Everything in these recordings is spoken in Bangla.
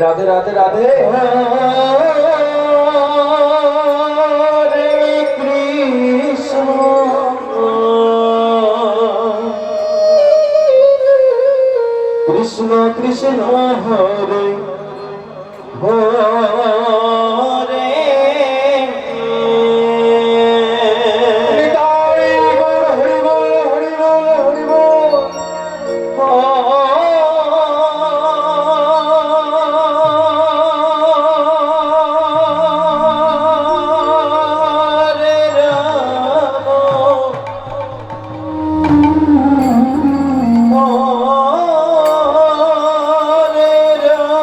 Radhe Radhe Radhe. Hare Krishna Krishna Krishna Hare Hare. Nitai Gour Hari ball Hari ball Hari ball. Hare Ram Hare Ram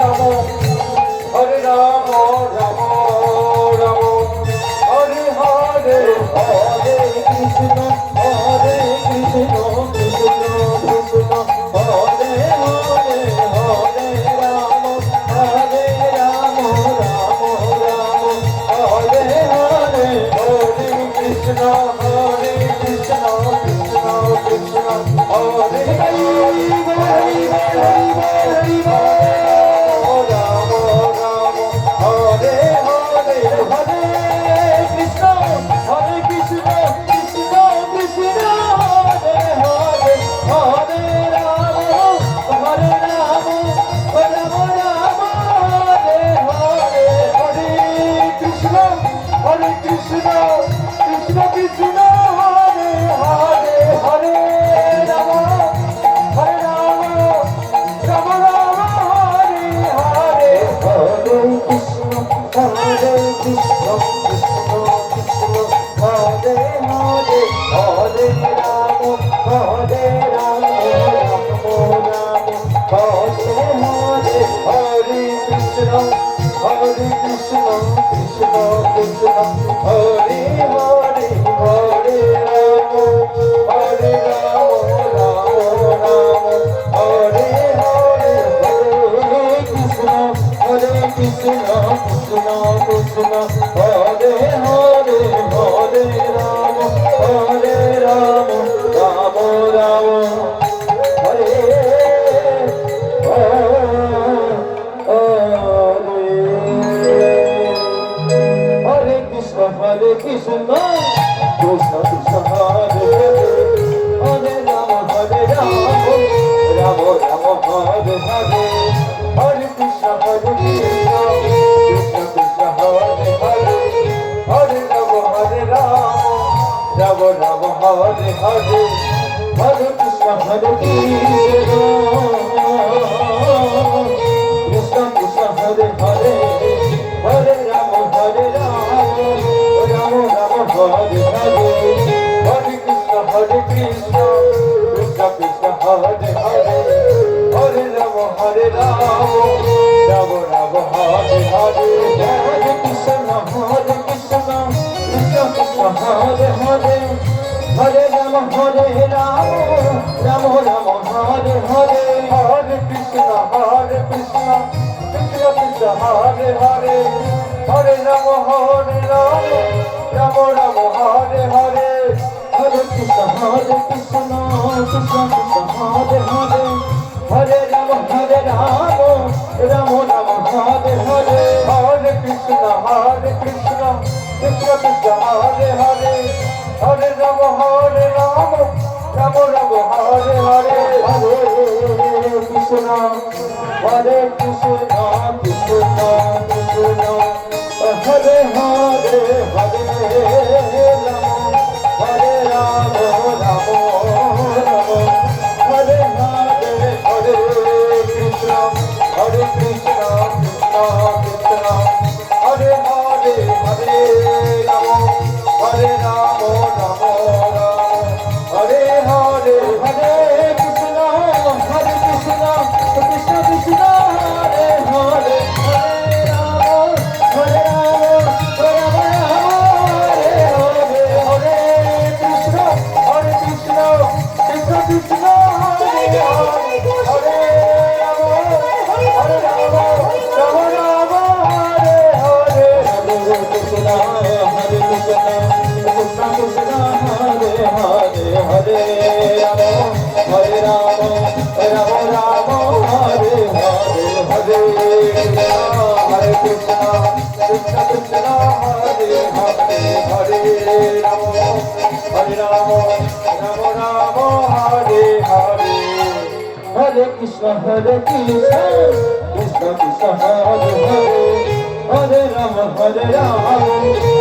Hare Rama,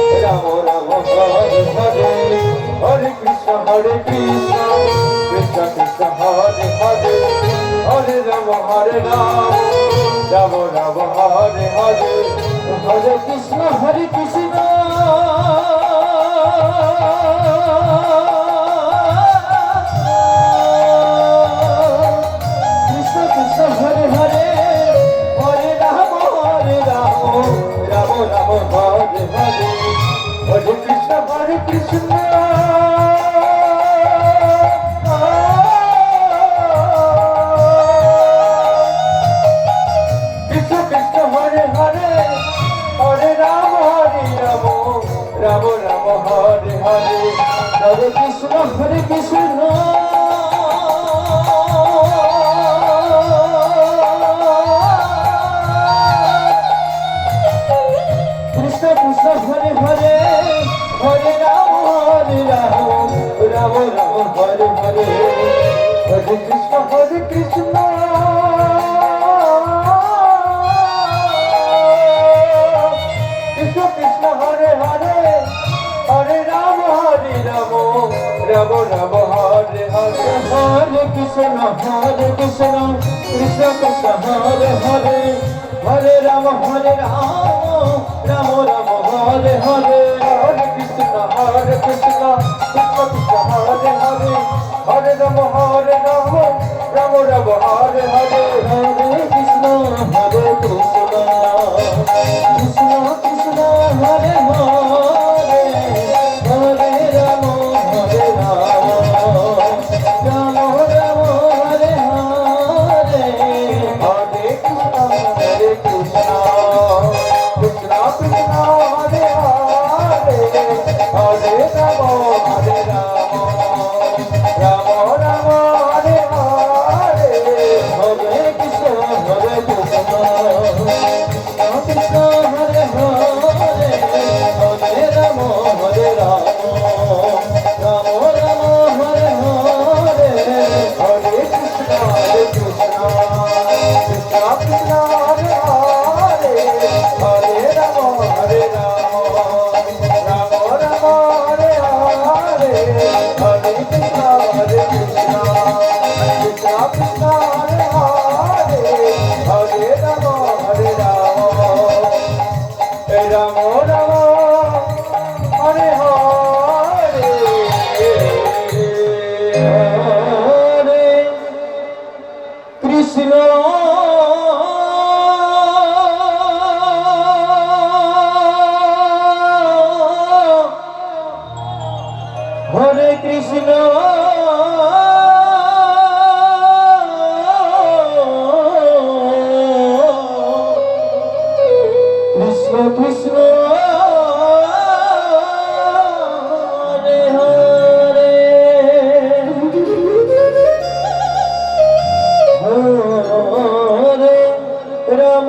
Rama Rama, Hare Hare, Hare Krishna, Hare Krishna, Krishna Krishna, Hare Hare, Hare Rama, Hare Rama, Rama Rama, Hare Hare, Hare Krishna, Hare Krishna, Krishna Krishna, Hare Hare, Hare Hare Hare Hare Krishna Krishna Krishna Hare Hare Hare Ram Ram Ram Hare Hare Hare Krishna Krishna Krishna Hare Hare Hare Ram Ram Ram Hare Hare Hare Krishna Krishna Krishna Hare Hare Hare Ram Ram Ram Hare Hare Hare Krishna Krishna Krishna Hare Hare Hare Ram Ram Ram Hare Hare Hare Krishna Krishna Krishna Krishna Hare Hare Hare Ram Ram Ram Hare Hare Hare Krishna Krishna Krishna Hare Hare Hare Ram Ram Ram Hare Hare Hare Krishna Krishna Krishna Hare Hare Hare Ram Ram Ram Hare Hare Hare Krishna Krishna Krishna Hare Hare Hare Ram Ram Ram Hare Hare Hare Krishna Krishna Krishna Hare Hare Hare Ram Ram Ram Hare Hare Hare Krishna Hare Krishna Krishna Krishna Hare Hare Hare Ram Hare Ram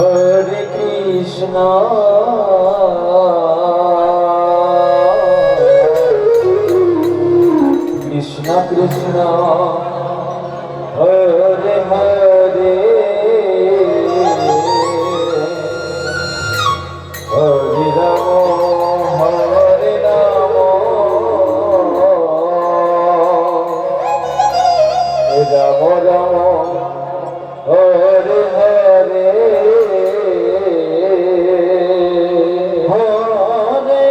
Hare Krishna Krishna Krishna Hare Hare Hare Ram Ram Ram Hare Hare Hare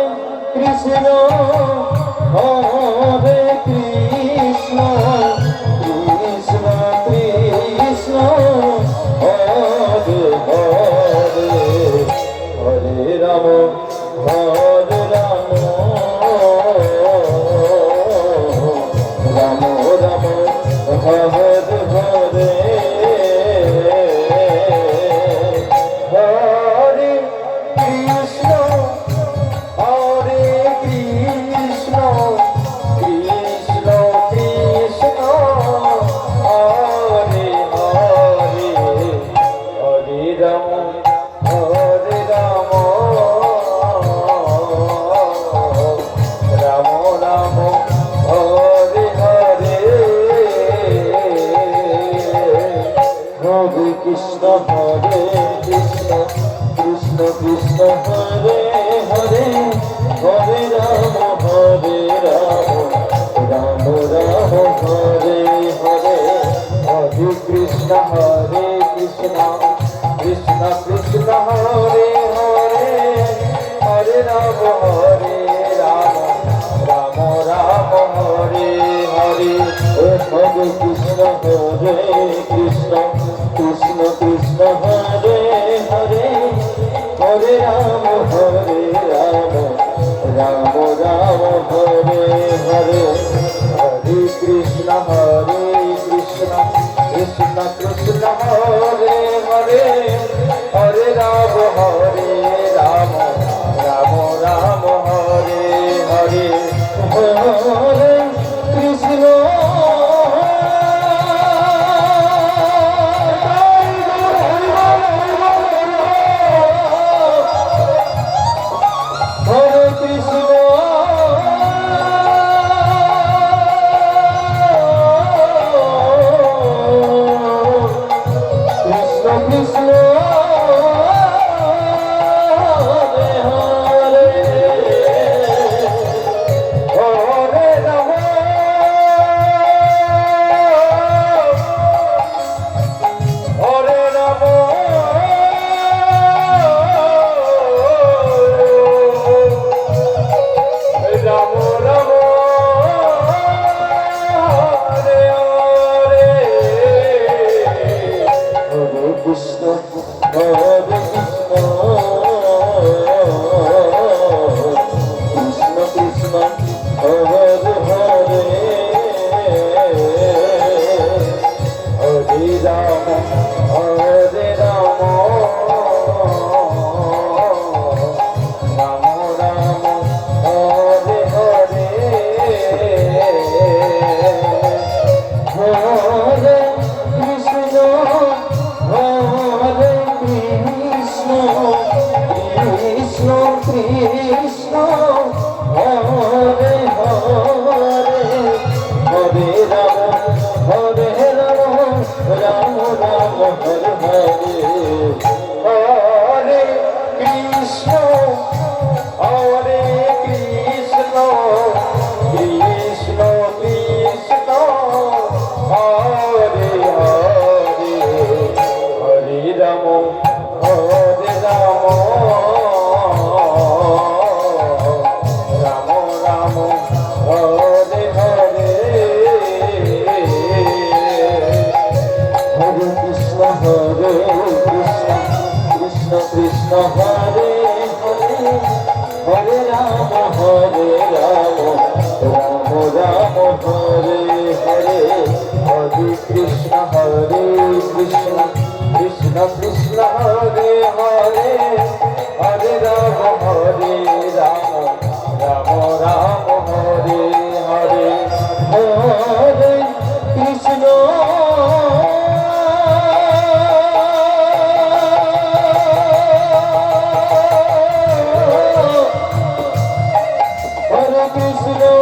Krishna Hare Krishna Krishna Krishna Hare Hare Hare Ram Ram Ram Hare Hare Hare Krishna Krishna Krishna Krishna Hare Hare Hare Ram Ram Ram Hare Hare Hare Krishna Krishna Krishna Krishna Hare Hare Hare Ram Ram Ram Hare Hare Hare Krishna Krishna Hare Ram Ram Ram Hare Hare Hare Krishna Krishna Krishna Hare Hare Hare Ram Ram Ram Hare Hare Hare Krishna Krishna Krishna Hare Hare Hare Ram Ram Ram Hare Hare Hare Krishna Krishna Hare Hare Hare Ram Ram Ram Hare Hare Hare Krishna Hare Krishna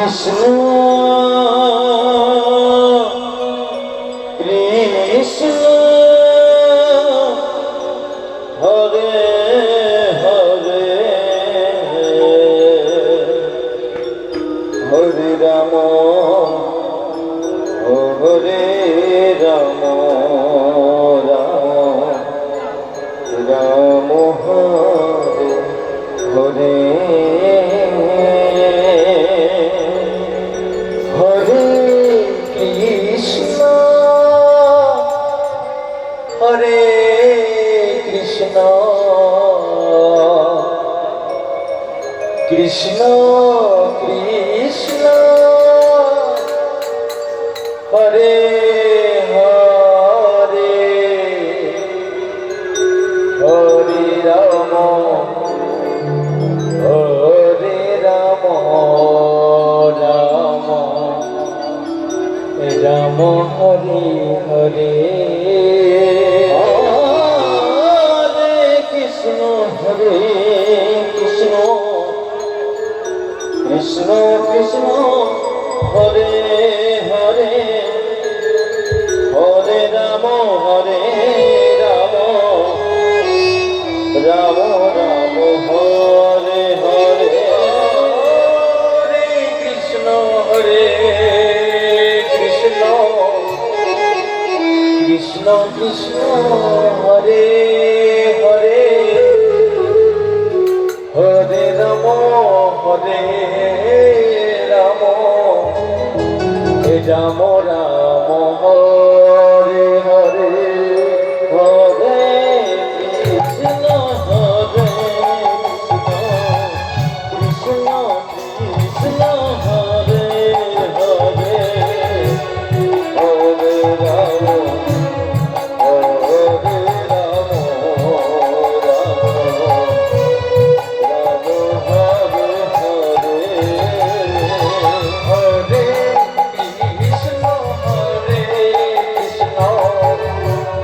Krishna Krishna Hare Hare Hare Ram Hare Ram Ram Hare Hare Hare Krishna Hare Krishna Krishna Krishna Hare Hare Hare Ram Hare Ram Ram Ram Hare Hare Hare Krishna Krishna Krishna Krishna Hare Hare Hare Ram Ram Ram Hare Hare Hare Krishna Krishna Krishna Krishna Hare Hare Hare Ram Ram Ram Ram Hare Hare Hare Krishna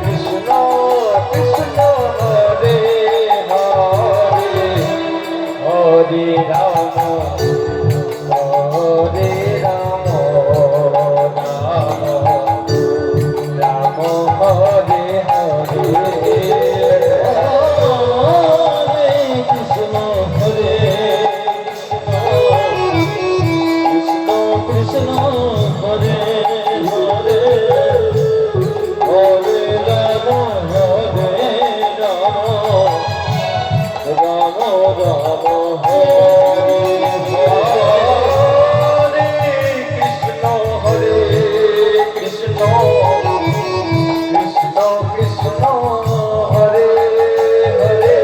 Krishna Krishna Hare Hare Hare Ram Hare Ram Ram Hare Hare Hare Krishna Krishna Krishna Krishna Hare Hare Hare Ram Hare Ram Ram Hare Hare Hare Krishna Krishna Krishna Hare Hare Hare Ram Hare Ram Ram Ram Hare Hare Krishna Krishna Krishna Krishna Hare Hare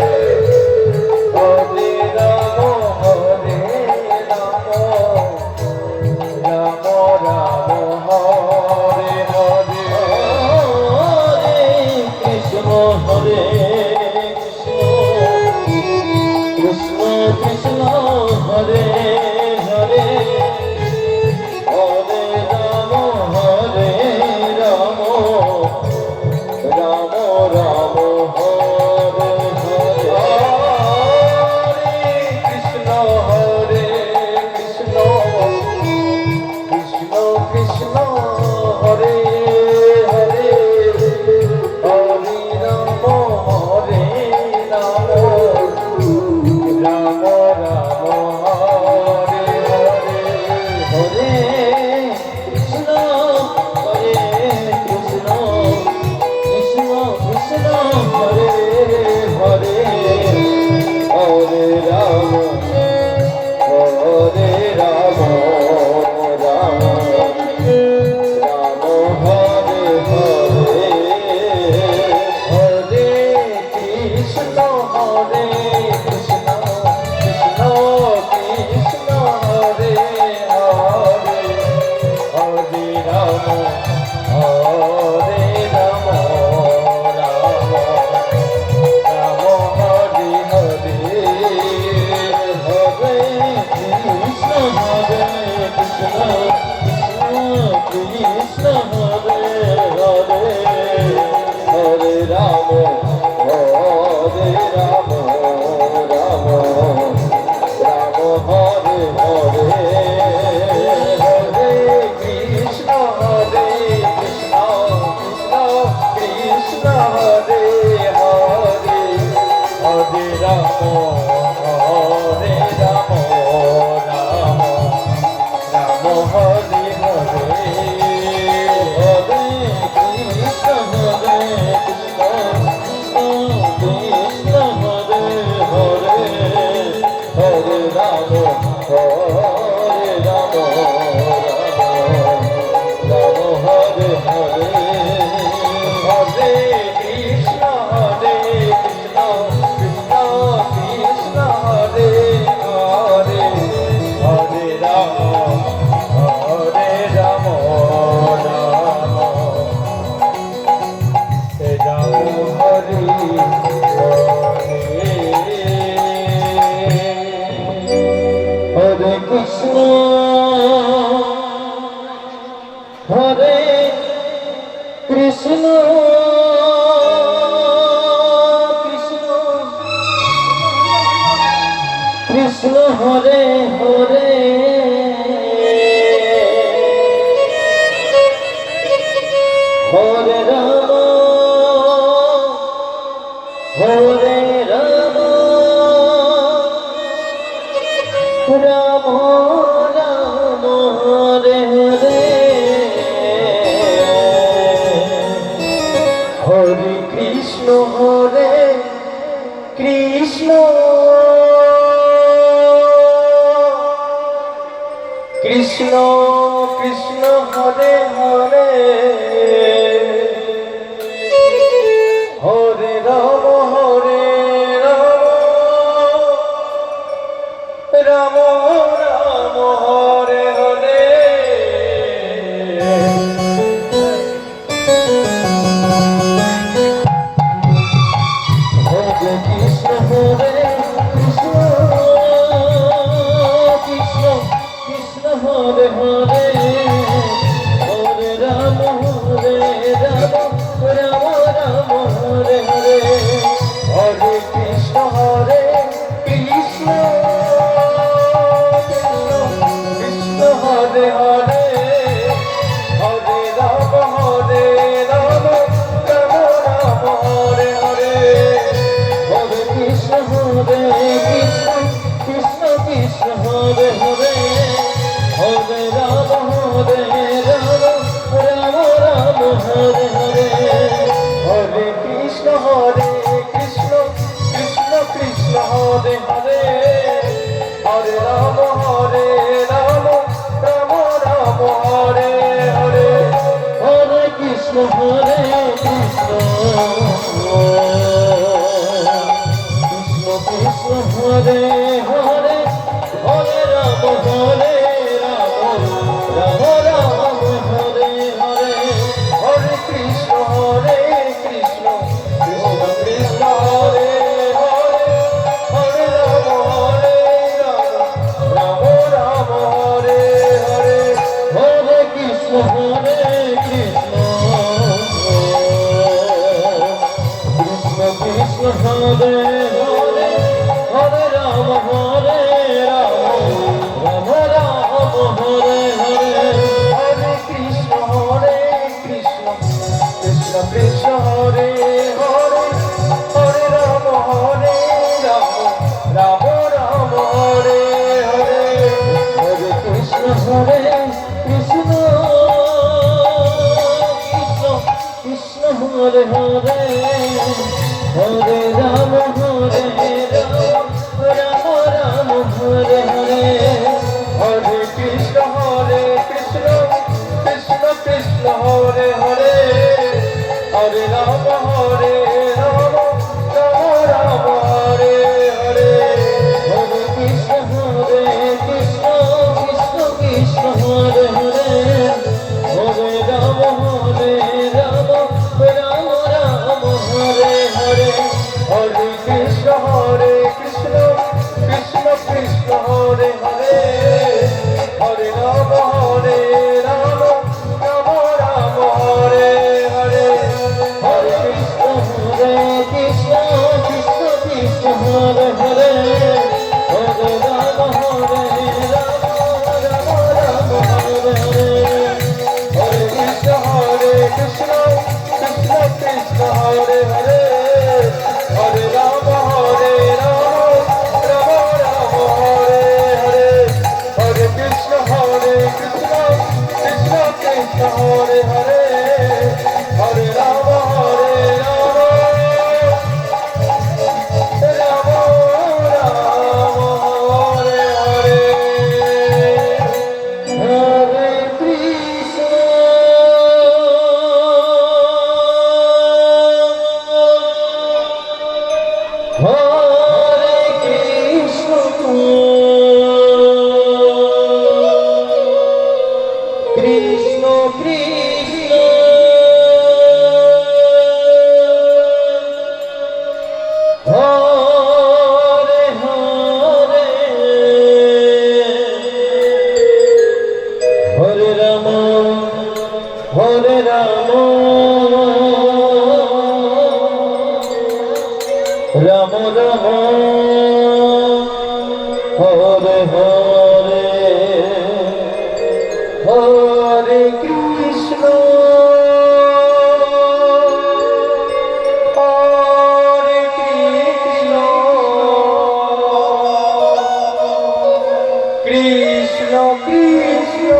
Hare Ram Ram Ram Hare Hare Hare Krishna Krishna Krishna Hare Hare Hare Ram Ram Ram Ram Hare Hare Hare Krishna Krishna Krishna Krishna Hare Hare Hare Ram Ram Ram Ram Hare Hare Hare Krishna Krishna Krishna Krishna Hare Hare Hare Ram Ram Ram Hare Hare Hare Krishna Krishna Krishna Krishna Hare Hare Hare Ram Ram Ram Hare Hare Hare Krishna Krishna Krishna Hare Hare Hare Ram Krishna Hare Hare Hare Ram Hare Ram Ram Ram Hare Hare Hare Krishna Krishna Krishna Krishna Hare Hare Hare Ram Ram Ram Hare Hare Hare Krishna Hare Krishna Krishna Krishna Hare Hare Hare Ram Ram Ram Hare Hare Hare Krishna Krishna Krishna Hare Hare Hare Ram Ram Ram Hare Hare Hare Krishna Krishna Krishna Krishna Hare Hare Hare Ram Ram Ram Hare Hare Hare Krishna Krishna Krishna Krishna Hare Hare Hare Ram Ram Ram Hare Hare Hare Krishna Krishna Krishna Hare Hare Hare Ram Ram Ram Hare Hare Hare Krishna Krishna Krishna Krishna Hare Hare Hare Ram Ram Ram Hare Hare Hare Krishna Krishna Krishna Krishna Hare Hare Hare Ram Ram Ram Hare Hare Hare Krishna Krishna Krishna Krishna Hare Hare Hare Ram Ram Ram Hare Hare Hare Krishna Krishna Krishna Krishna Hare Hare Hare Ram Ram Ram Hare Hare Hare Krishna Krishna Krishna Krishna Hare Hare Hare Ram Ram Ram Hare Hare Hare Krishna Krishna Krishna Krishna Hare Hare Hare Ram Ram Ram Hare Hare Hare Krishna Krishna Krishna Krishna Hare Hare Hare Ram Ram Ram Hare Hare Hare Krishna Krishna Krishna Hare Hare Hare Ram Ram Hare Hare Hare Krishna Krishna Krishna Krishna Hare Hare Hare Ram Krishna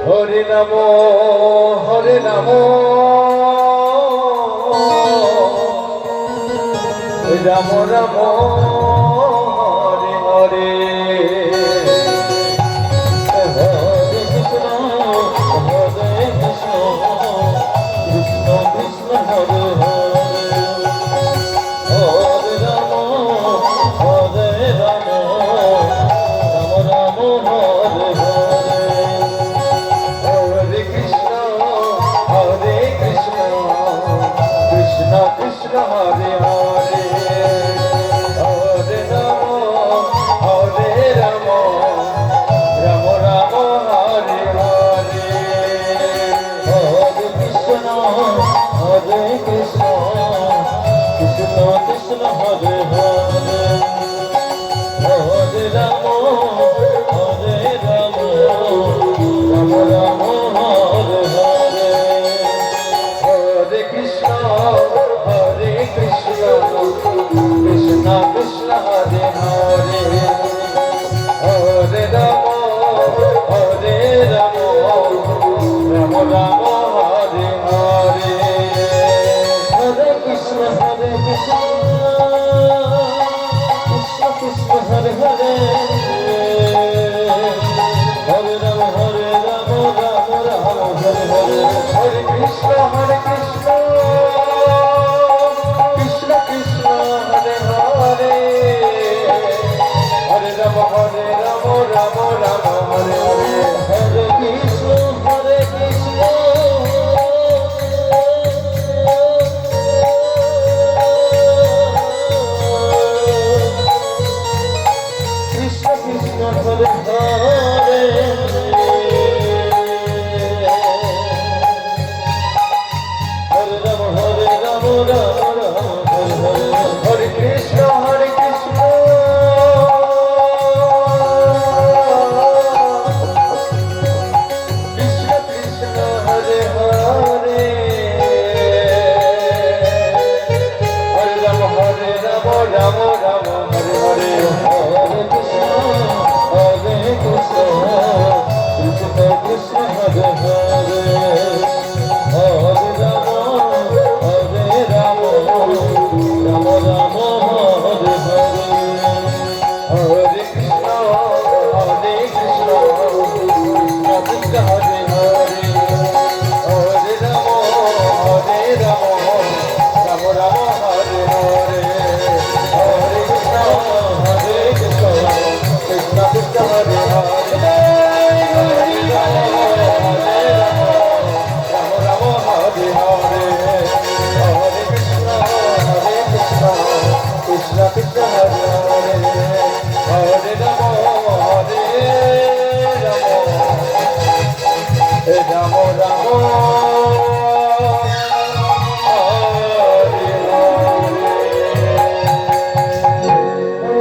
Hare Ram Hare Ram Ram Ram Hare Hare Hare Krishna Krishna Krishna Hare Hare Hare Ram Ram Ram Hare Hare Hare Krishna Krishna Krishna Hare Hare Hare Ram Ram Ram Hare Hare Hare Krishna Krishna Krishna Krishna Hare Hare Hare Ram Ram Ram Hare Hare Hare Krishna Krishna Krishna Krishna Hare Hare Hare Ram Ram Ram Hare Hare Hare Krishna Krishna Krishna Hare Hare Hare Ram Ram Ram Hare Hare Hare Krishna Krishna Krishna Krishna Hare Hare Hare Ram Ram Ram Hare Hare Hare Krishna Krishna Krishna Krishna Hare Hare Hare Ram Ram Hare Hare Hare Krishna Krishna Krishna Krishna Hare Hare Hare Ram Ram Ram Hare Hare Hare Krishna Krishna Krishna Hare Hare Hare Ram Ram Ram Hare Hare Hare Krishna Krishna Krishna Krishna Hare